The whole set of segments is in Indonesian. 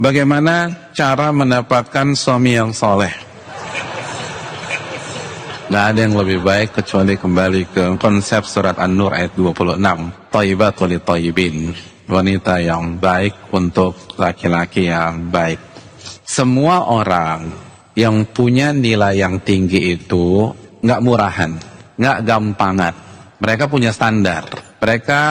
Bagaimana cara mendapatkan suami yang soleh? Gak ada yang lebih baik kecuali kembali ke konsep surat An-Nur ayat 26. Thayyibatul lithayyibin. Wanita yang baik untuk laki-laki yang baik. Semua orang yang punya nilai yang tinggi itu gak murahan, gak gampangan. Mereka punya standar. Mereka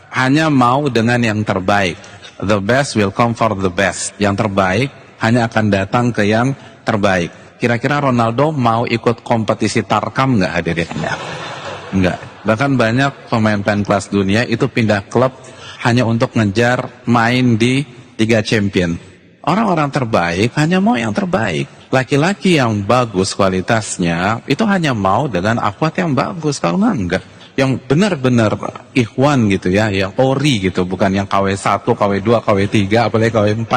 hanya mau dengan yang terbaik. The best will come for the best. Yang terbaik hanya akan datang ke yang terbaik. Kira-kira Ronaldo mau ikut kompetisi tarkam nggak hadirin? Nggak. Bahkan banyak pemain-pemain kelas dunia itu pindah klub hanya untuk ngejar main di Liga Champion. Orang-orang terbaik hanya mau yang terbaik. Laki-laki yang bagus kualitasnya itu hanya mau dengan akhwat yang bagus. Kalau enggak, yang benar-benar ikhwan gitu ya, yang ori gitu, bukan yang KW1, KW2, KW3, apalagi KW4.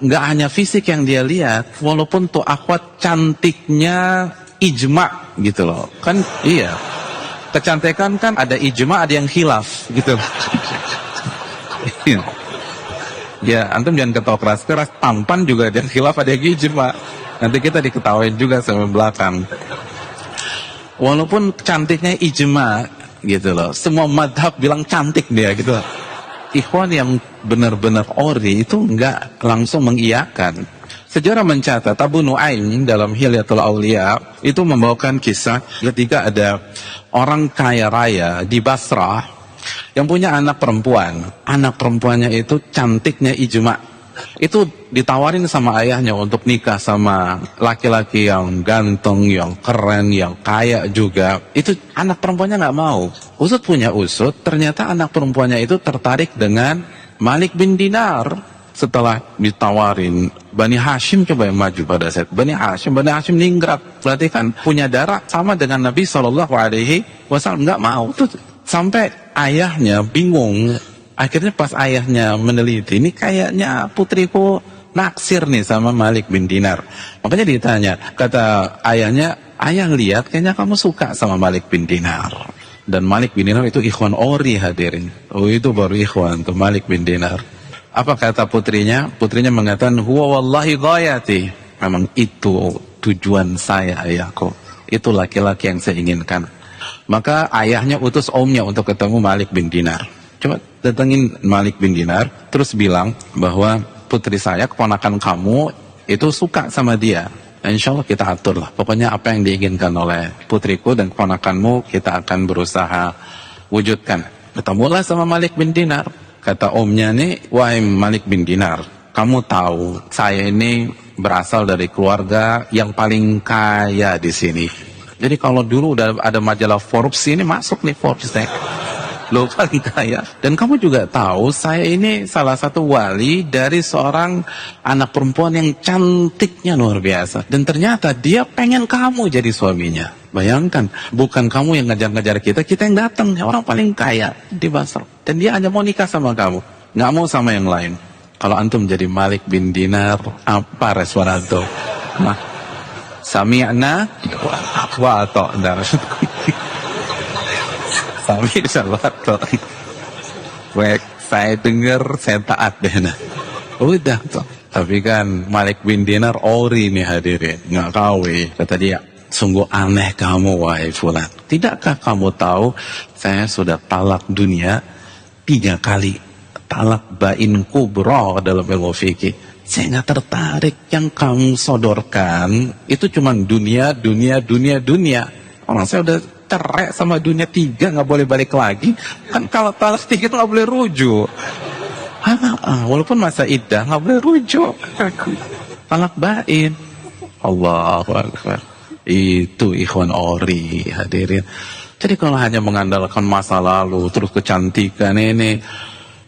Nggak hanya fisik yang dia lihat, walaupun tuh akhwat cantiknya ijma gitu loh. Kan iya, kecantikan kan ada ijma, ada yang khilaf gitu. Ya, antum jangan ketawa keras-keras, tampan juga ada yang khilaf, ada yang ijma. Nanti kita diketawain juga sama belakang. Walaupun cantiknya ijma gitu loh, semua madhab bilang cantik dia gitu. Ikhwan yang benar-benar ori itu enggak langsung mengiyakan. Sejarah mencatat Abu Nuaim dalam Hilyatul Auliya itu membawakan kisah ketika ada orang kaya raya di Basrah yang punya anak perempuan. Anak perempuannya itu cantiknya ijma. Itu ditawarin sama ayahnya untuk nikah sama laki-laki yang ganteng, yang keren, yang kaya juga. Itu anak perempuannya nggak mau. Usut punya usut, ternyata anak perempuannya itu tertarik dengan Malik bin Dinar. Setelah ditawarin, Bani Hashim coba yang maju pada saat Bani Hashim ningrat. Berarti kan punya darah sama dengan Nabi SAW, nggak mau. Tuh, sampai ayahnya bingung. Akhirnya pas ayahnya meneliti, ini kayaknya putriku naksir nih sama Malik bin Dinar. Makanya ditanya, kata ayahnya, ayah lihat kayaknya kamu suka sama Malik bin Dinar. Dan Malik bin Dinar itu ikhwan ori hadirin. Oh, itu baru ikhwan tuh Malik bin Dinar. Apa kata putrinya? Putrinya mengatakan, huwa wallahi ghayati. Memang itu tujuan saya ayahku. Itu laki-laki yang saya inginkan. Maka ayahnya utus omnya untuk ketemu Malik bin Dinar. Coba datengin Malik bin Dinar, terus bilang bahwa putri saya, keponakan kamu, itu suka sama dia. Insya Allah kita atur lah. Pokoknya apa yang diinginkan oleh putriku dan keponakanmu, kita akan berusaha wujudkan. Ketemulah sama Malik bin Dinar. Kata omnya nih, wahai Malik bin Dinar, kamu tahu saya ini berasal dari keluarga yang paling kaya di sini. Jadi kalau dulu udah ada majalah Forbes, ini masuk nih Forbes nih. Lo paling kaya. Dan kamu juga tahu saya ini salah satu wali dari seorang anak perempuan yang cantiknya luar biasa. Dan ternyata dia pengen kamu jadi suaminya. Bayangkan, bukan kamu yang ngejar-ngejar kita, kita yang datang, orang paling kaya di Basra. Dan dia hanya mau nikah sama kamu, nggak mau sama yang lain. Kalau antum jadi Malik bin Dinar, apa respon antum? Nah, sami'na wa ata'na. Sami salawat. Baik, saya dengar, saya taat deh. Nah, udah tuh. Tapi kan Malik bin Dinar ori nih hadirin, nggak kawi. Kata dia, sungguh aneh kamu wahai fulan. Tidakkah kamu tahu saya sudah talak dunia 3 kali. Talak bain kubra dalam ilmu fikih. Saya nggak tertarik. Yang kamu sodorkan itu cuma dunia. Orang saya udah cerai sama dunia 3, nggak boleh balik lagi. Kan kalau talak 3 itu nggak boleh rujuk. Walaupun masa iddah nggak boleh rujuk. Talak bain. Allahu Akbar. Itu ikhwan ori hadirin. Jadi kalau hanya mengandalkan masa lalu terus kecantikan ini,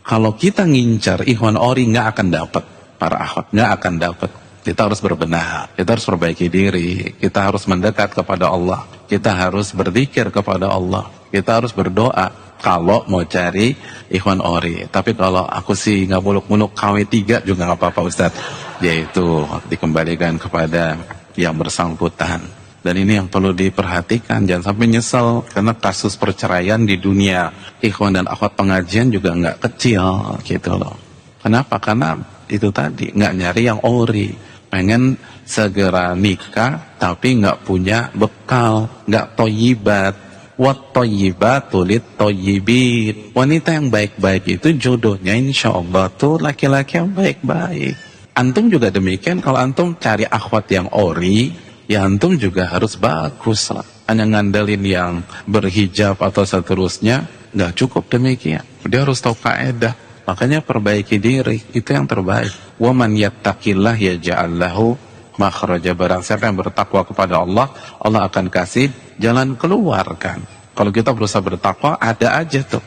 kalau kita ngincar ikhwan ori nggak akan dapat para akhwat, nggak akan dapat. Kita harus berbenah, kita harus perbaiki diri, kita harus mendekat kepada Allah, kita harus berzikir kepada Allah, kita harus berdoa kalau mau cari ikhwan ori. Tapi kalau aku sih nggak muluk-muluk KW3 juga nggak apa-apa Ustaz, yaitu dikembalikan kepada yang bersangkutan. Dan ini yang perlu diperhatikan, jangan sampai nyesel, karena kasus perceraian di dunia ikhwan dan akhwat pengajian juga nggak kecil gitu loh. Kenapa? Karena itu tadi, nggak nyari yang ori, pengen segera nikah tapi nggak punya bekal, nggak toyibat. Wat toyibatu lit toyibin. Wanita yang baik-baik itu jodohnya insya Allah tuh laki-laki yang baik-baik. Antum juga demikian, kalau antum cari akhwat yang ori, ya antum juga harus bagus lah. Hanya ngandelin yang berhijab atau seterusnya, nggak cukup demikian. Dia harus tahu kaidah. Makanya perbaiki diri, itu yang terbaik. Wa man yattaqillah yaj'al lahu makhraja. Barang siapa yang bertakwa kepada Allah, Allah akan kasih jalan keluar kan. Kalau kita berusaha bertakwa, ada aja tuh